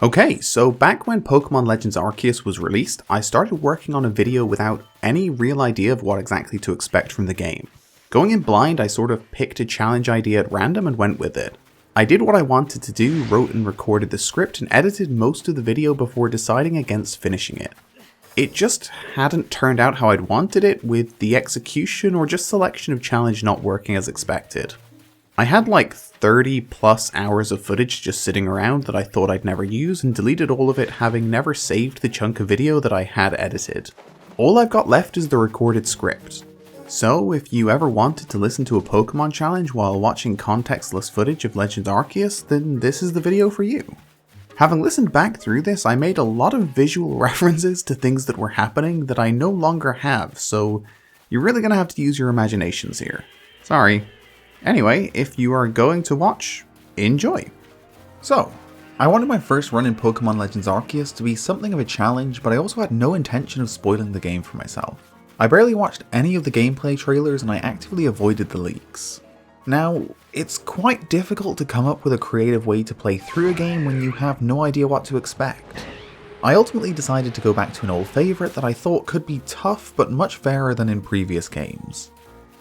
Okay, so back when Pokemon Legends Arceus was released, I started working on a video without any real idea of what exactly to expect from the game. Going in blind, I sort of picked a challenge idea at random and went with it. I did what I wanted to do, wrote and recorded the script, and edited most of the video before deciding against finishing it. It just hadn't turned out how I'd wanted it, with the execution or just selection of challenge not working as expected. I had like 30 plus hours of footage just sitting around that I thought I'd never use and deleted all of it, having never saved the chunk of video that I had edited. All I've got left is the recorded script. So if you ever wanted to listen to a Pokemon challenge while watching contextless footage of Legends Arceus, then this is the video for you. Having listened back through this, I made a lot of visual references to things that were happening that I no longer have, so you're really gonna have to use your imaginations here. Sorry. Anyway, if you are going to watch, enjoy. So, I wanted my first run in Pokemon Legends Arceus to be something of a challenge, but I also had no intention of spoiling the game for myself. I barely watched any of the gameplay trailers and I actively avoided the leaks. Now, it's quite difficult to come up with a creative way to play through a game when you have no idea what to expect. I ultimately decided to go back to an old favourite that I thought could be tough but much fairer than in previous games.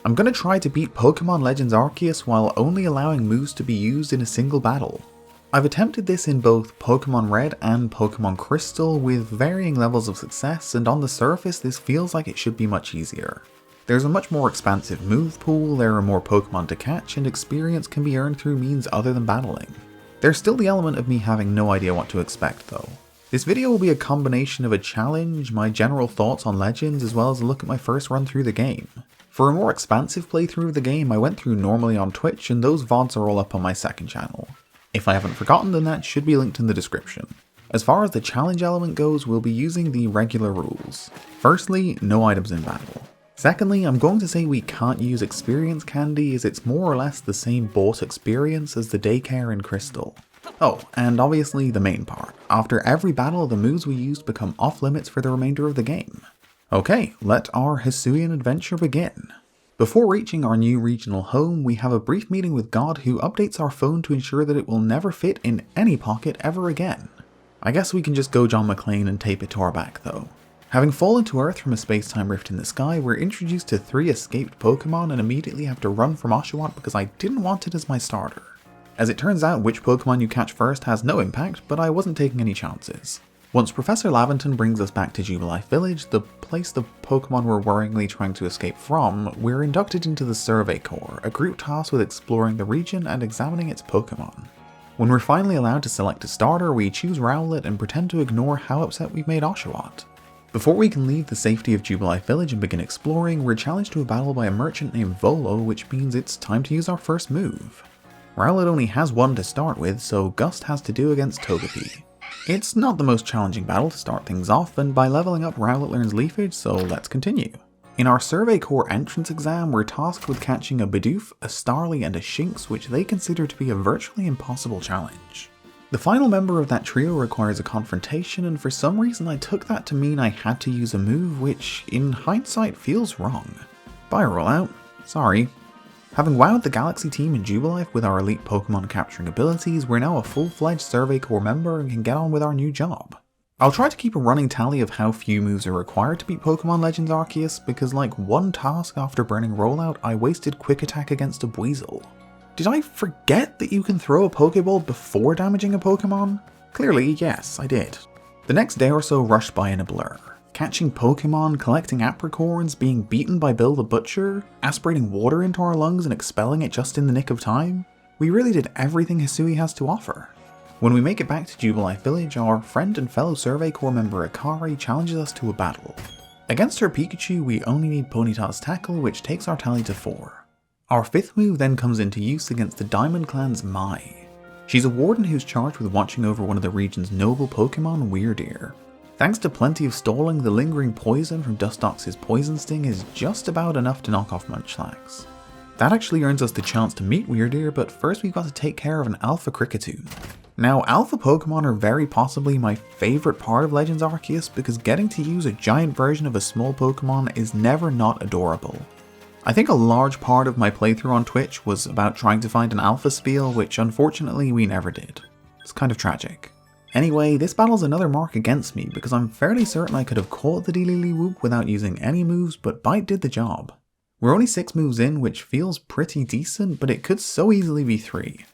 I'm going to try to beat Pokemon Legends Arceus while only allowing moves to be used in a single battle. I've attempted this in both Pokemon Red and Pokemon Crystal with varying levels of success, and on the surface this feels like it should be much easier. There's a much more expansive move pool, there are more Pokemon to catch, and experience can be earned through means other than battling. There's still the element of me having no idea what to expect though. This video will be a combination of a challenge, my general thoughts on Legends, as well as a look at my first run through the game. For a more expansive playthrough of the game, I went through normally on Twitch, and those VODs are all up on my second channel. If I haven't forgotten, then that should be linked in the description. As far as the challenge element goes, we'll be using the regular rules. Firstly, no items in battle. Secondly, I'm going to say we can't use experience candy, as it's more or less the same bought experience as the daycare in Crystal. Oh, and obviously the main part. After every battle, the moves we used become off limits for the remainder of the game. Okay, let our Hisuian adventure begin. Before reaching our new regional home, we have a brief meeting with God who updates our phone to ensure that it will never fit in any pocket ever again. I guess we can just go John McClane and tape it to our back though. Having fallen to Earth from a space-time rift in the sky, we're introduced to 3 escaped Pokemon and immediately have to run from Oshawott because I didn't want it as my starter. As it turns out, which Pokemon you catch first has no impact, but I wasn't taking any chances. Once Professor Laventon brings us back to Jubilife Village, the place the Pokemon were worryingly trying to escape from, we're inducted into the Survey Corps, a group tasked with exploring the region and examining its Pokemon. When we're finally allowed to select a starter, we choose Rowlet and pretend to ignore how upset we've made Oshawott. Before we can leave the safety of Jubilife Village and begin exploring, we're challenged to a battle by a merchant named Volo, which means it's time to use our first move. Rowlet only has one to start with, so Gust has to do against Togepi. It's not the most challenging battle to start things off, and by leveling up Rowlet learns Leafage, so let's continue. In our Survey Corps entrance exam, we're tasked with catching a Bidoof, a Starly, and a Shinx, which they consider to be a virtually impossible challenge. The final member of that trio requires a confrontation, and for some reason I took that to mean I had to use a move which, in hindsight, feels wrong. Bye rollout. Sorry. Having wowed the Galaxy team in Jubilife with our elite Pokemon capturing abilities, we're now a full-fledged Survey Corps member and can get on with our new job. I'll try to keep a running tally of how few moves are required to beat Pokemon Legends Arceus, because like one task after burning Rollout, I wasted Quick Attack against a Buizel. Did I forget that you can throw a Pokeball before damaging a Pokemon? Clearly, yes, I did. The next day or so rushed by in a blur. Catching Pokemon, collecting apricorns, being beaten by Bill the Butcher, aspirating water into our lungs and expelling it just in the nick of time. We really did everything Hisui has to offer. When we make it back to Jubilife Village, our friend and fellow Survey Corps member Akari challenges us to a battle. Against her Pikachu, we only need Ponyta's Tackle, which takes our tally to 4. Our 5th move then comes into use against the Diamond Clan's Mai. She's a warden who's charged with watching over one of the region's noble Pokemon, Weirdeer. Thanks to plenty of stalling, the lingering poison from Dustox's Poison Sting is just about enough to knock off Munchlax. That actually earns us the chance to meet Weirdeer, but first we've got to take care of an Alpha Kricketune. Now, Alpha Pokemon are very possibly my favourite part of Legends Arceus because getting to use a giant version of a small Pokemon is never not adorable. I think a large part of my playthrough on Twitch was about trying to find an Alpha Spiel, which unfortunately we never did. It's kind of tragic. Anyway, this battle's another mark against me because I'm fairly certain I could have caught the Dealily-Whoop without using any moves, but Bite did the job. We're only 6 moves in, which feels pretty decent, but it could so easily be 3.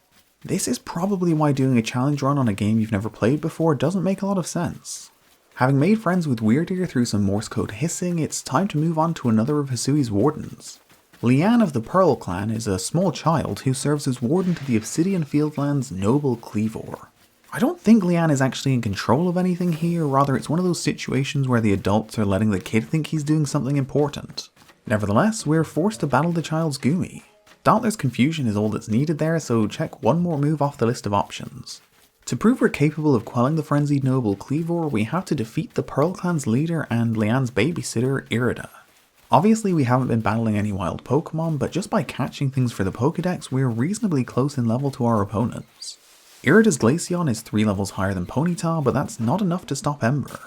This is probably why doing a challenge run on a game you've never played before doesn't make a lot of sense. Having made friends with Weirdear through some Morse code hissing, it's time to move on to another of Hisui's wardens. Leanne of the Pearl clan is a small child who serves as warden to the Obsidian Fieldland's noble Cleaver. I don't think Leanne is actually in control of anything here, rather it's one of those situations where the adults are letting the kid think he's doing something important. Nevertheless, we're forced to battle the child's Goomy. Dauntless Confusion is all that's needed there, so check one more move off the list of options. To prove we're capable of quelling the frenzied noble Cleaver, we have to defeat the Pearl Clan's leader and Leanne's babysitter, Irida. Obviously we haven't been battling any wild Pokemon, but just by catching things for the Pokédex, we're reasonably close in level to our opponents. Irida's Glaceon is 3 levels higher than Ponyta, but that's not enough to stop Ember.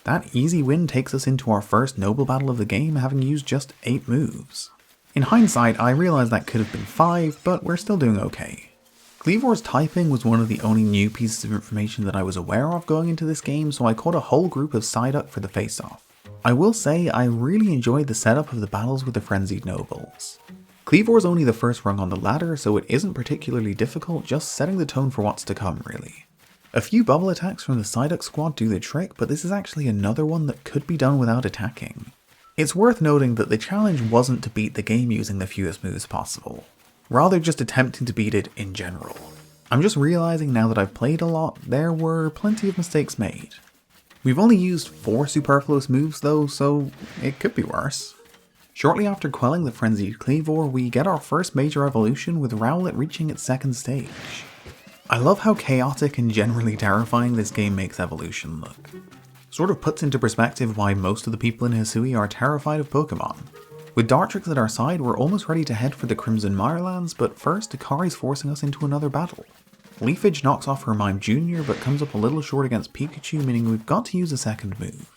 That easy win takes us into our first noble battle of the game, having used just 8 moves. In hindsight, I realise that could have been 5, but we're still doing okay. Cleaver's typing was one of the only new pieces of information that I was aware of going into this game, so I caught a whole group of Psyduck for the face-off. I will say, I really enjoyed the setup of the battles with the frenzied nobles. Cleaver's only the first rung on the ladder, so it isn't particularly difficult, just setting the tone for what's to come really. A few bubble attacks from the Psyduck squad do the trick, but this is actually another one that could be done without attacking. It's worth noting that the challenge wasn't to beat the game using the fewest moves possible, rather just attempting to beat it in general. I'm just realising now that I've played a lot, there were plenty of mistakes made. We've only used 4 superfluous moves though, so it could be worse. Shortly after quelling the frenzied Cleaver, we get our first major evolution with Rowlet reaching its 2nd stage. I love how chaotic and generally terrifying this game makes evolution look. Sort of puts into perspective why most of the people in Hisui are terrified of Pokemon. With Dartrix at our side, we're almost ready to head for the Crimson Mirelands, but first Akari's forcing us into another battle. Leafage knocks off Hermime Jr. but comes up a little short against Pikachu, meaning we've got to use a 2nd move.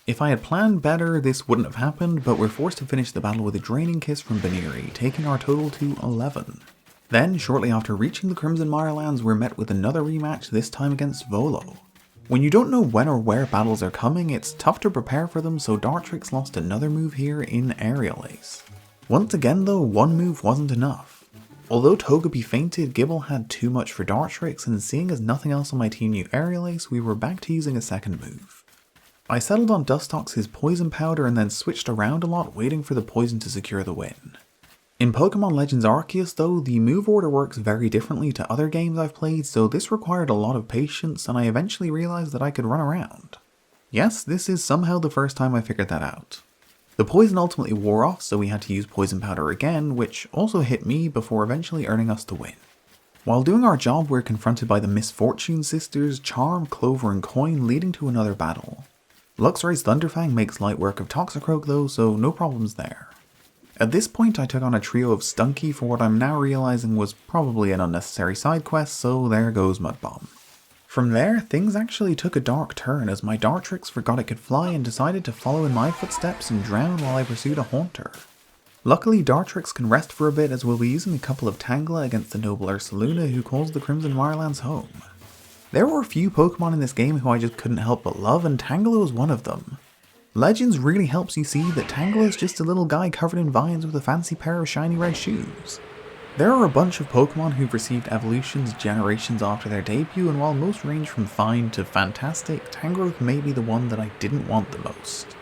If I had planned better, this wouldn't have happened, but we're forced to finish the battle with a Draining Kiss from Braviary, taking our total to 11. Then, shortly after reaching the Crimson Mirelands, we're met with another rematch, this time against Volo. When you don't know when or where battles are coming, it's tough to prepare for them, so Dartrix lost another move here in Aerial Ace. Once again though, one move wasn't enough. Although Togepi fainted, Gible had too much for Dartrix, and seeing as nothing else on my team knew Aerial Ace, we were back to using a 2nd move. I settled on Dustox's Poison Powder and then switched around a lot, waiting for the poison to secure the win. In Pokemon Legends Arceus though, the move order works very differently to other games I've played, so this required a lot of patience, and I eventually realised that I could run around. Yes, this is somehow the first time I figured that out. The poison ultimately wore off, so we had to use Poison Powder again, which also hit me before eventually earning us the win. While doing our job, we're confronted by the Misfortune Sisters, Charm, Clover and Coin, leading to another battle. Luxray's Thunderfang makes light work of Toxicroak though, so no problems there. At this point I took on a trio of Stunky for what I'm now realising was probably an unnecessary side quest, so there goes Mud Bomb. From there, things actually took a dark turn as my Dartrix forgot it could fly and decided to follow in my footsteps and drown while I pursued a Haunter. Luckily Dartrix can rest for a bit as we'll be using a couple of Tangela against the noble Ursaluna who calls the Crimson Mirelands home. There were a few Pokemon in this game who I just couldn't help but love, and Tangela was one of them. Legends really helps you see that Tangela is just a little guy covered in vines with a fancy pair of shiny red shoes. There are a bunch of Pokemon who've received evolutions generations after their debut, and while most range from fine to fantastic, Tangrowth may be the one that I didn't want the most.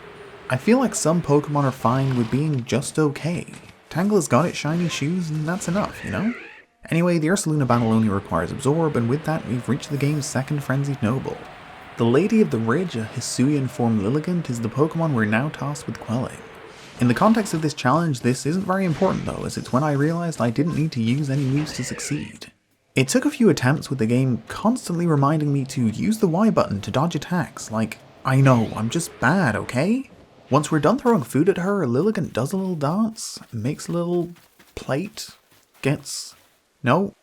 I feel like some Pokemon are fine with being just okay. Tangela's got its shiny shoes and that's enough, you know? Anyway, the Ursaluna battle only requires Absorb, and with that we've reached the game's 2nd Frenzied Noble. The Lady of the Ridge, a Hisuian form Lilligant, is the Pokemon we're now tasked with quelling. In the context of this challenge, this isn't very important though, as it's when I realised I didn't need to use any moves to succeed. It took a few attempts with the game constantly reminding me to use the Y button to dodge attacks, like, I know, I'm just bad, okay? Once we're done throwing food at her, Lilligant does a little dance, makes a little plate, gets... No,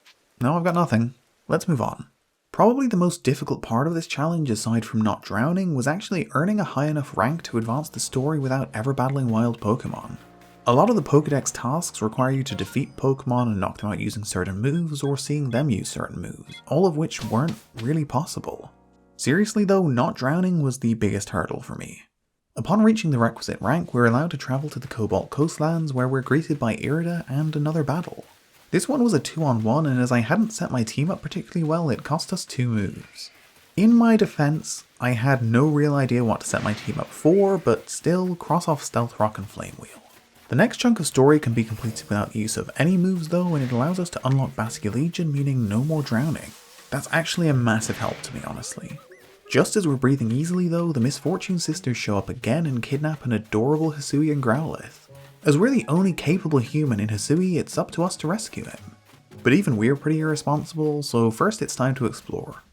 I've got nothing. Let's move on. Probably the most difficult part of this challenge, aside from not drowning, was actually earning a high enough rank to advance the story without ever battling wild Pokemon. A lot of the Pokédex tasks require you to defeat Pokemon and knock them out using certain moves or seeing them use certain moves, all of which weren't really possible. Seriously though, not drowning was the biggest hurdle for me. Upon reaching the requisite rank, we're allowed to travel to the Cobalt Coastlands where we're greeted by Irida and another battle. This one was a 2-on-1, and as I hadn't set my team up particularly well, it cost us 2 moves. In my defense, I had no real idea what to set my team up for, but still, cross off Stealth Rock and Flame Wheel. The next chunk of story can be completed without the use of any moves though, and it allows us to unlock Basculegion, meaning no more drowning. That's actually a massive help to me, honestly. Just as we're breathing easily though, the Misfortune Sisters show up again and kidnap an adorable Hisui and Growlithe. As we're the only capable human in Hisui, it's up to us to rescue him. But even we're pretty irresponsible, so first it's time to explore.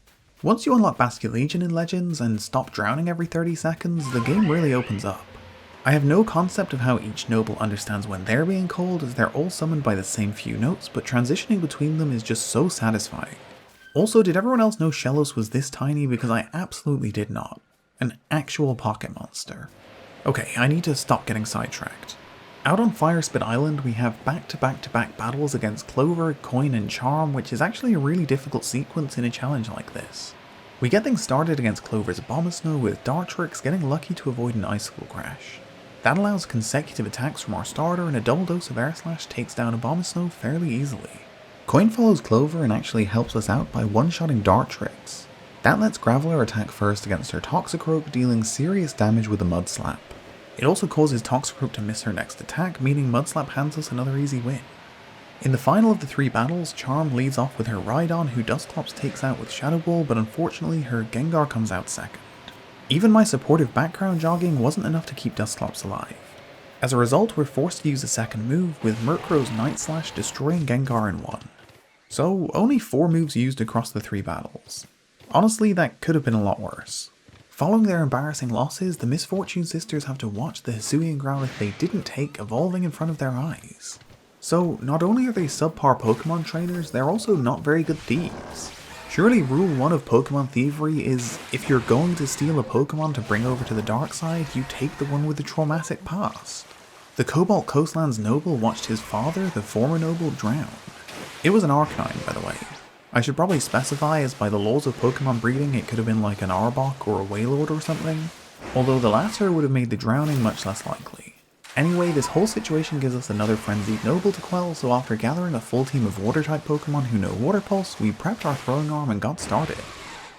Once you unlock Basculegion in Legends and stop drowning every 30 seconds, the game really opens up. I have no concept of how each noble understands when they're being called, as they're all summoned by the same few notes, but transitioning between them is just so satisfying. Also, did everyone else know Shellos was this tiny? Because I absolutely did not. An actual pocket monster. Okay, I need to stop getting sidetracked. Out on Firespit Island, we have back-to-back-to-back battles against Clover, Coin, and Charm, which is actually a really difficult sequence in a challenge like this. We get things started against Clover's Abomasnow, with Dartrix getting lucky to avoid an Icicle Crash. That allows consecutive attacks from our starter, and a double dose of Air Slash takes down Abomasnow fairly easily. Coin follows Clover and actually helps us out by one-shotting Dartrix. That lets Graveler attack first against her Toxicroak, dealing serious damage with a Mud Slap. It also causes Toxicroak to miss her next attack, meaning Mud Slap hands us another easy win. In the final of the 3 battles, Charm leads off with her Rhydon, who Dusclops takes out with Shadow Ball, but unfortunately her Gengar comes out second. Even my supportive background jogging wasn't enough to keep Dusclops alive. As a result, we're forced to use a second move, with Murkrow's Night Slash destroying Gengar in 1. So, only 4 moves used across the 3 battles. Honestly, that could have been a lot worse. Following their embarrassing losses, the Misfortune Sisters have to watch the Hisui and Growlithe they didn't take evolving in front of their eyes. So, not only are they subpar Pokemon trainers, they're also not very good thieves. Surely rule 1 of Pokemon thievery is, if you're going to steal a Pokemon to bring over to the dark side, you take the one with the traumatic past. The Cobalt Coastlands noble watched his father, the former noble, drown. It was an Arcanine, by the way. I should probably specify, as by the laws of Pokemon breeding it could have been like an Arbok or a Wailord or something, although the latter would have made the drowning much less likely. Anyway, this whole situation gives us another frenzied noble to quell, so after gathering a full team of water-type Pokemon who know Water Pulse, we prepped our throwing arm and got started.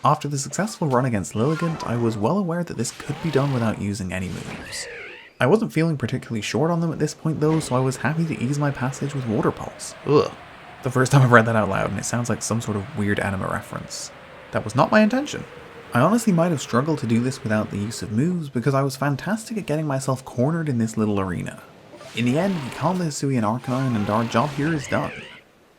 After the successful run against Lilligant, I was well aware that this could be done without using any moves. I wasn't feeling particularly short on them at this point though, so I was happy to ease my passage with Water Pulse. Ugh. The first time I've read that out loud, and it sounds like some sort of weird anime reference. That was not my intention. I honestly might have struggled to do this without the use of moves, because I was fantastic at getting myself cornered in this little arena. In the end, we calm the Hisui and Arcanine, and our job here is done.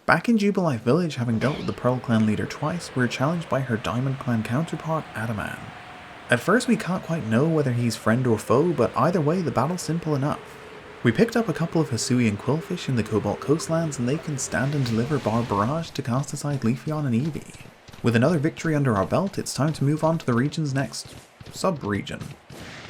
Back in Jubilife Village, having dealt with the Pearl Clan leader twice, we're challenged by her Diamond Clan counterpart, Adaman. At first we can't quite know whether he's friend or foe, but either way the battle's simple enough. We picked up a couple of Hisui and Quillfish in the Cobalt Coastlands, and they can stand and deliver Barb Barrage to cast aside Leafeon and Eevee. With another victory under our belt, it's time to move on to the region's next sub-region.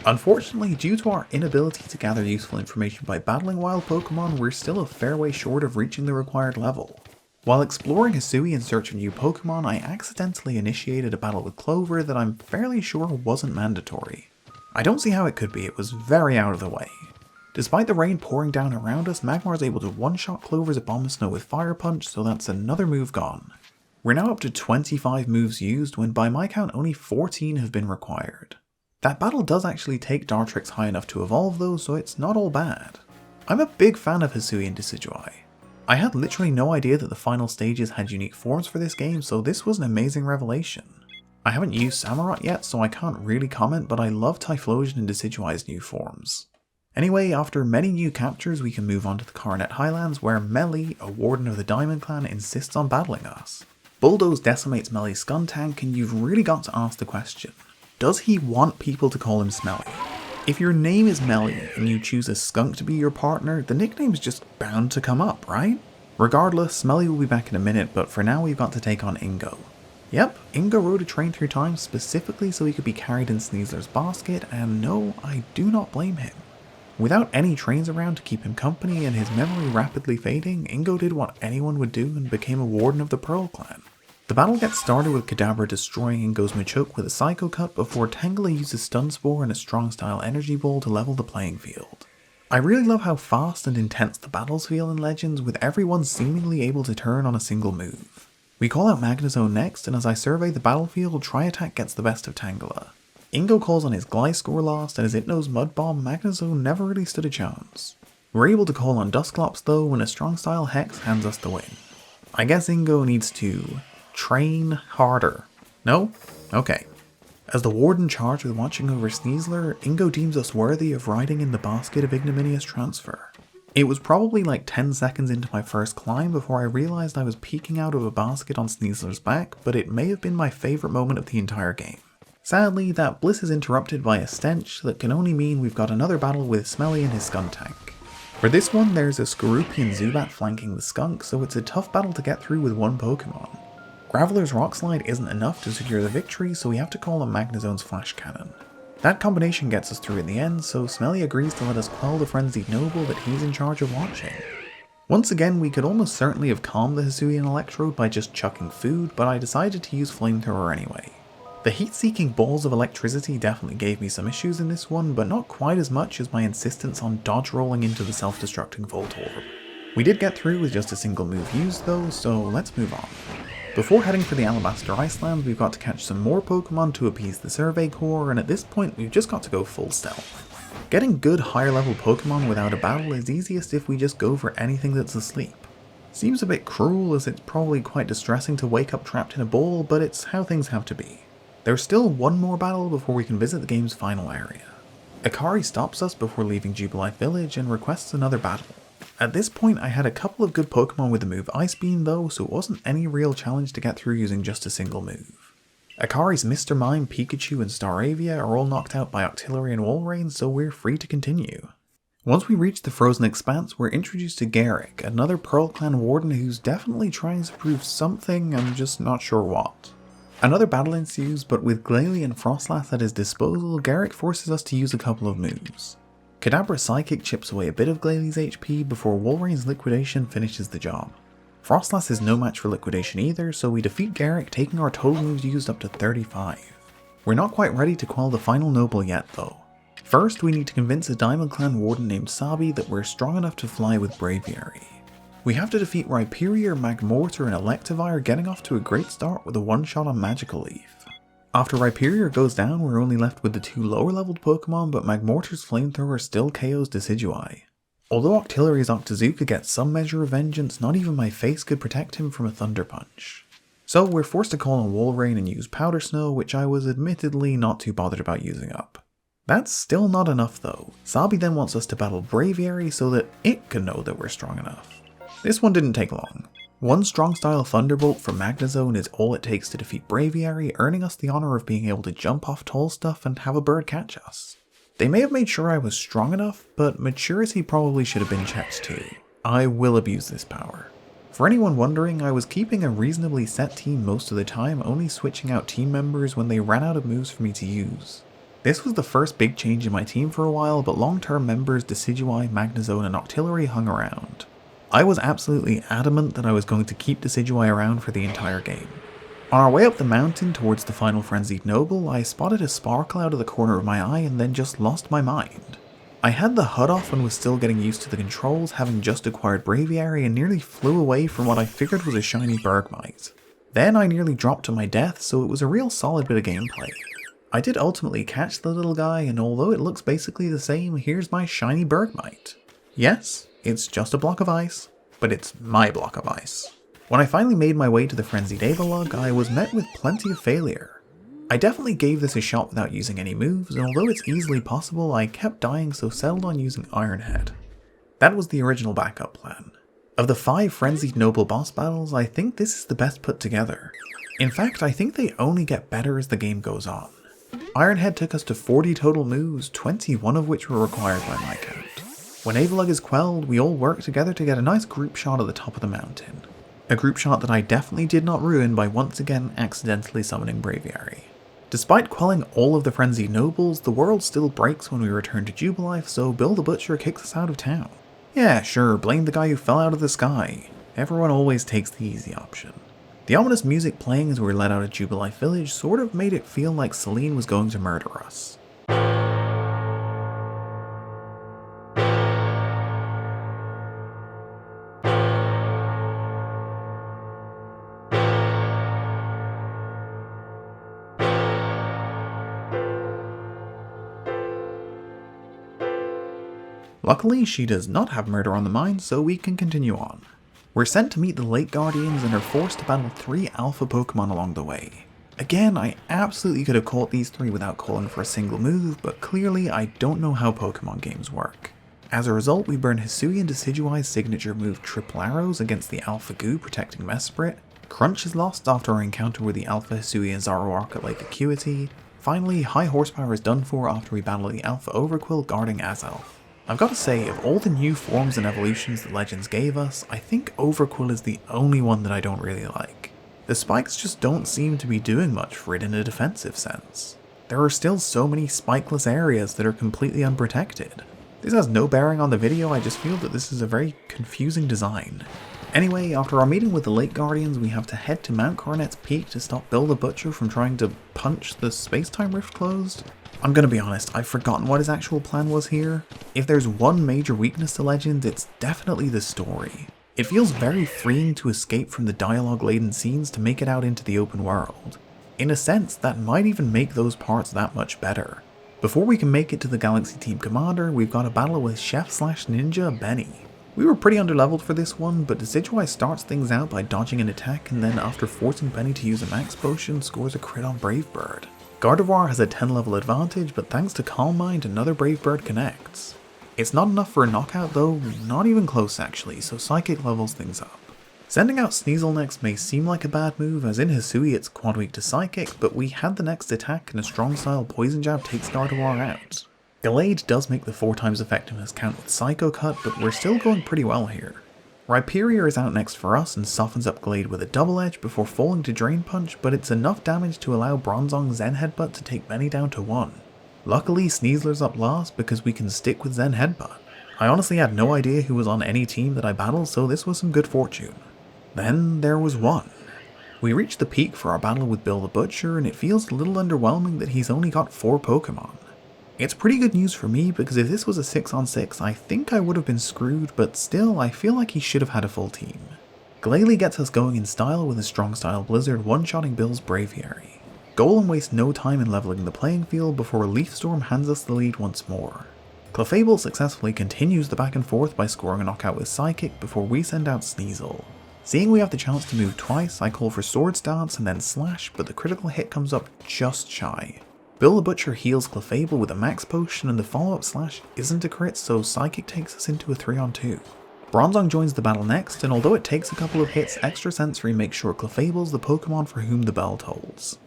Unfortunately, due to our inability to gather useful information by battling wild Pokemon, we're still a fair way short of reaching the required level. While exploring Hisui in search of new Pokemon, I accidentally initiated a battle with Clover that I'm fairly sure wasn't mandatory. I don't see how it could be, it was very out of the way. Despite the rain pouring down around us, Magmar's able to one-shot Clover's Abomasnow with Fire Punch, so that's another move gone. We're now up to 25 moves used, when by my count only 14 have been required. That battle does actually take Dartrix high enough to evolve though, so it's not all bad. I'm a big fan of Hisui and Decidueye. I had literally no idea that the final stages had unique forms for this game, so this was an amazing revelation. I haven't used Samurott yet, so I can't really comment, but I love Typhlosion and Decidueye's new forms. Anyway, after many new captures, we can move on to the Coronet Highlands, where Melly, a warden of the Diamond Clan, insists on battling us. Bulldoze decimates Melly's Skuntank, and you've really got to ask the question, does he want people to call him Smelly? If your name is Melly, and you choose a skunk to be your partner, the nickname's just bound to come up, right? Regardless, Smelly will be back in a minute, but for now we've got to take on Ingo. Yep, Ingo rode a train through time specifically so he could be carried in Sneasler's basket, and no, I do not blame him. Without any trains around to keep him company and his memory rapidly fading, Ingo did what anyone would do and became a warden of the Pearl Clan. The battle gets started with Kadabra destroying Ingo's Machoke with a Psycho Cut before Tangela uses Stun Spore and a Strong Style Energy Ball to level the playing field. I really love how fast and intense the battles feel in Legends, with everyone seemingly able to turn on a single move. We call out Magnezone next, and as I survey the battlefield, Tri-Attack gets the best of Tangela. Ingo calls on his Gliscor last, and as it knows Mud Bomb, Magnezone never really stood a chance. We're able to call on Dusclops though, when a Strong Style Hex hands us the win. I guess Ingo needs to train harder. No? Okay. As the Warden charged with watching over Sneasler, Ingo deems us worthy of riding in the basket of ignominious transfer. It was probably like 10 seconds into my first climb before I realized I was peeking out of a basket on Sneasler's back, but it may have been my favorite moment of the entire game. Sadly, that bliss is interrupted by a stench that can only mean we've got another battle with Smelly and his Skuntank. For this one, there's a Skorupian Zubat flanking the Skunk, so it's a tough battle to get through with one Pokemon. Graveler's Rock Slide isn't enough to secure the victory, so we have to call on Magnezone's Flash Cannon. That combination gets us through in the end, so Smelly agrees to let us quell the frenzied noble that he's in charge of watching. Once again, we could almost certainly have calmed the Hisui and Electrode by just chucking food, but I decided to use Flamethrower anyway. The heat-seeking balls of electricity definitely gave me some issues in this one, but not quite as much as my insistence on dodge rolling into the self-destructing Voltorb. We did get through with just a single move used though, so let's move on. Before heading for the Alabaster Iceland, we've got to catch some more Pokemon to appease the Survey Corps, and at this point we've just got to go full stealth. Getting good higher level Pokemon without a battle is easiest if we just go for anything that's asleep. Seems a bit cruel, as it's probably quite distressing to wake up trapped in a bowl, but it's how things have to be. There's still one more battle before we can visit the game's final area. Akari stops us before leaving Jubilife Village and requests another battle. At this point I had a couple of good Pokemon with the move Ice Beam though, so it wasn't any real challenge to get through using just a single move. Akari's Mr. Mime, Pikachu and Staravia are all knocked out by Octillery and Walrein, so we're free to continue. Once we reach the Frozen Expanse, we're introduced to Garrick, another Pearl Clan Warden who's definitely trying to prove something, I'm just not sure what. Another battle ensues, but with Glalie and Frostlass at his disposal, Garrick forces us to use a couple of moves. Kadabra's Psychic chips away a bit of Glalie's HP before Walrein's Liquidation finishes the job. Frostlass is no match for Liquidation either, so we defeat Garrick, taking our total moves used up to 35. We're not quite ready to quell the final noble yet though. First, we need to convince a Diamond Clan Warden named Sabi that we're strong enough to fly with Braviary. We have to defeat Rhyperior, Magmortar and Electivire, getting off to a great start with a one-shot on Magical Leaf. After Rhyperior goes down, we're only left with the two lower leveled Pokemon, but Magmortar's Flamethrower still KOs Decidueye. Although Octillery's Octazooka gets some measure of vengeance, not even my face could protect him from a Thunder Punch. So we're forced to call on Walrein and use Powder Snow, which I was admittedly not too bothered about using up. That's still not enough though. Sabi then wants us to battle Braviary so that it can know that we're strong enough. This one didn't take long. One Strong Style Thunderbolt from Magnezone is all it takes to defeat Braviary, earning us the honor of being able to jump off tall stuff and have a bird catch us. They may have made sure I was strong enough, but maturity probably should have been checked too. I will abuse this power. For anyone wondering, I was keeping a reasonably set team most of the time, only switching out team members when they ran out of moves for me to use. This was the first big change in my team for a while, but long-term members Decidueye, Magnezone and Octillery hung around. I was absolutely adamant that I was going to keep Decidueye around for the entire game. On our way up the mountain towards the final Frenzied Noble, I spotted a sparkle out of the corner of my eye and then just lost my mind. I had the HUD off and was still getting used to the controls, having just acquired Braviary, and nearly flew away from what I figured was a shiny Bergmite. Then I nearly dropped to my death, so it was a real solid bit of gameplay. I did ultimately catch the little guy, and although it looks basically the same, here's my shiny Bergmite. Yes, it's just a block of ice, but it's my block of ice. When I finally made my way to the Frenzied Avalugg, I was met with plenty of failure. I definitely gave this a shot without using any moves, and although it's easily possible, I kept dying, so settled on using Iron Head. That was the original backup plan. Of the 5 Frenzied Noble boss battles, I think this is the best put together. In fact, I think they only get better as the game goes on. Iron Head took us to 40 total moves, 21 of which were required by my count. When Avalugg is quelled, we all work together to get a nice group shot at the top of the mountain. A group shot that I definitely did not ruin by once again accidentally summoning Braviary. Despite quelling all of the Frenzied Nobles, the world still breaks when we return to Jubilife, so Bill the Butcher kicks us out of town. Yeah, sure, blame the guy who fell out of the sky. Everyone always takes the easy option. The ominous music playing as we were led out of Jubilife Village sort of made it feel like Celine was going to murder us. Luckily, she does not have murder on the mind, so we can continue on. We're sent to meet the Lake Guardians and are forced to battle 3 alpha Pokemon along the way. Again, I absolutely could have caught these 3 without calling for a single move, but clearly I don't know how Pokemon games work. As a result, we burn Hisui and Decidueye's signature move Triple Arrows against the Alpha Goo protecting Mesprit. Crunch is lost after our encounter with the Alpha Hisui and Zoroark at Lake Acuity. Finally, High Horsepower is done for after we battle the Alpha Overquill guarding Azelf. I've got to say, of all the new forms and evolutions that Legends gave us, I think Overquill is the only one that I don't really like. The spikes just don't seem to be doing much for it in a defensive sense. There are still so many spikeless areas that are completely unprotected. This has no bearing on the video, I just feel that this is a very confusing design. Anyway, after our meeting with the Lake Guardians, we have to head to Mount Coronet's peak to stop Bill the Butcher from trying to punch the space-time rift closed. I'm gonna be honest, I've forgotten what his actual plan was here. If there's one major weakness to Legends, it's definitely the story. It feels very freeing to escape from the dialogue-laden scenes to make it out into the open world. In a sense, that might even make those parts that much better. Before we can make it to the Galaxy Team Commander, we've got a battle with Chef/Ninja Benny. We were pretty underleveled for this one, but Decidueye starts things out by dodging an attack and then after forcing Benny to use a max potion, scores a crit on Brave Bird. Gardevoir has a 10 level advantage, but thanks to Calm Mind, another Brave Bird connects. It's not enough for a knockout though, not even close actually, so Psychic levels things up. Sending out Sneasel next may seem like a bad move, as in Hisui it's quad weak to Psychic, but we had the next attack and a strong style Poison Jab takes Gardevoir out. Gallade does make the 4 times effectiveness count with Psycho Cut, but we're still going pretty well here. Rhyperior is out next for us and softens up Gallade with a double edge before falling to Drain Punch, but it's enough damage to allow Bronzong's Zen Headbutt to take Benny down to 1. Luckily, Sneasler's up last because we can stick with Zen Headbutt. I honestly had no idea who was on any team that I battled, so this was some good fortune. Then there was one. We reached the peak for our battle with Bill the Butcher, and it feels a little underwhelming that he's only got 4 Pokemon. It's pretty good news for me because if this was a 6-on-6, I think I would have been screwed, but still, I feel like he should have had a full team. Glalie gets us going in style with a strong style Blizzard one-shotting Bill's Braviary. Golem wastes no time in leveling the playing field before Leaf Storm hands us the lead once more. Clefable successfully continues the back and forth by scoring a knockout with Psychic before we send out Sneasel. Seeing we have the chance to move twice, I call for Swords Dance and then Slash, but the critical hit comes up just shy. Bill the Butcher heals Clefable with a max potion and the follow-up Slash isn't a crit, so Psychic takes us into a 3-on-2. Bronzong joins the battle next, and although it takes a couple of hits, Extra Sensory makes sure Clefable's the Pokemon for whom the bell tolls.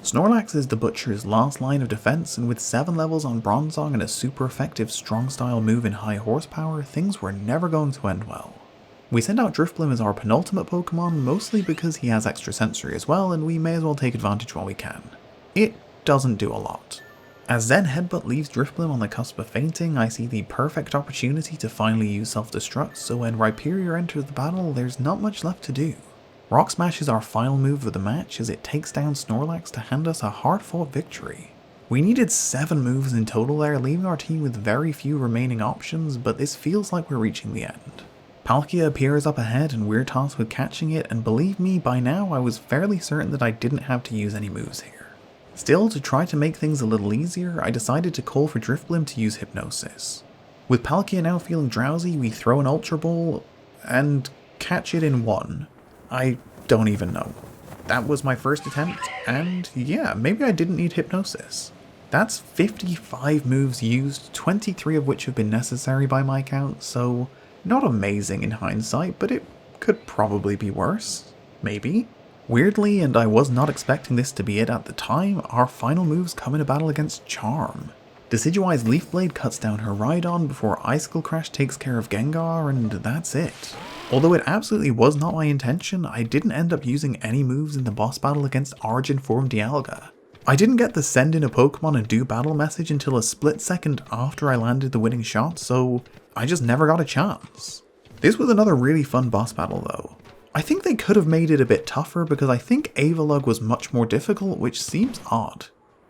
Snorlax is the Butcher's last line of defense, and with 7 levels on Bronzong and a super effective strong style move in High Horsepower, things were never going to end well. We send out Drifblim as our penultimate Pokemon, mostly because he has Extra Sensory as well, and we may as well take advantage while we can. It doesn't do a lot. As Zen Headbutt leaves Drifblim on the cusp of fainting, I see the perfect opportunity to finally use Self-Destruct, so when Rhyperior enters the battle, there's not much left to do. Rock Smash is our final move of the match as it takes down Snorlax to hand us a hard-fought victory. We needed 7 moves in total there, leaving our team with very few remaining options, but this feels like we're reaching the end. Palkia appears up ahead and we're tasked with catching it, and believe me, by now I was fairly certain that I didn't have to use any moves here. Still, to try to make things a little easier, I decided to call for Drifblim to use Hypnosis. With Palkia now feeling drowsy, we throw an Ultra Ball and catch it in 1. I don't even know. That was my first attempt, and yeah, maybe I didn't need Hypnosis. That's 55 moves used, 23 of which have been necessary by my count, so not amazing in hindsight, but it could probably be worse. Maybe. Weirdly, and I was not expecting this to be it at the time, our final moves come in a battle against Charm. Decidueye's Leaf Blade cuts down her Rhydon before Icicle Crash takes care of Gengar, and that's it. Although it absolutely was not my intention, I didn't end up using any moves in the boss battle against Origin Form Dialga. I didn't get the send in a Pokemon and do battle message until a split second after I landed the winning shot, so I just never got a chance. This was another really fun boss battle though. I think they could have made it a bit tougher because I think Avalugg was much more difficult, which seems odd.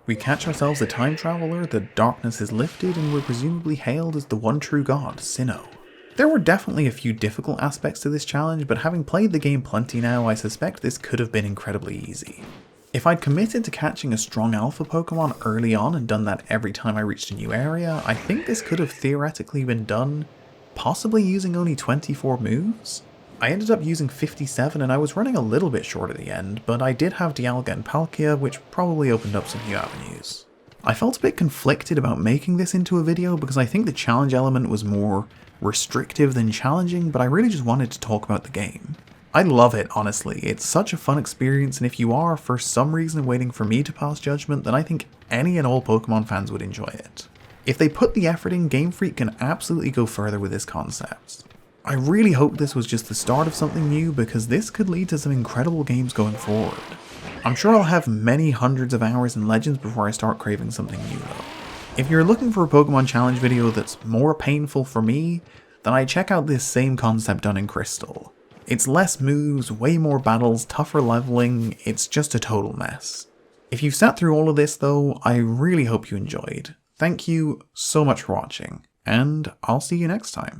We catch ourselves a time traveler, the darkness is lifted, and we're presumably hailed as the one true god, Sinnoh. There were definitely a few difficult aspects to this challenge, but having played the game plenty now, I suspect this could have been incredibly easy. If I'd committed to catching a strong alpha Pokemon early on and done that every time I reached a new area, I think this could have theoretically been done, possibly using only 24 moves? I ended up using 57 and I was running a little bit short at the end, but I did have Dialga and Palkia, which probably opened up some new avenues. I felt a bit conflicted about making this into a video because I think the challenge element was more restrictive than challenging, but I really just wanted to talk about the game. I love it, honestly. It's such a fun experience, and if you are for some reason waiting for me to pass judgment, then I think any and all Pokemon fans would enjoy it. If they put the effort in, Game Freak can absolutely go further with this concept. I really hope this was just the start of something new, because this could lead to some incredible games going forward. I'm sure I'll have many hundreds of hours in Legends before I start craving something new though. If you're looking for a Pokemon challenge video that's more painful for me, then I'd check out this same concept done in Crystal. It's less moves, way more battles, tougher leveling, it's just a total mess. If you've sat through all of this though, I really hope you enjoyed. Thank you so much for watching, and I'll see you next time.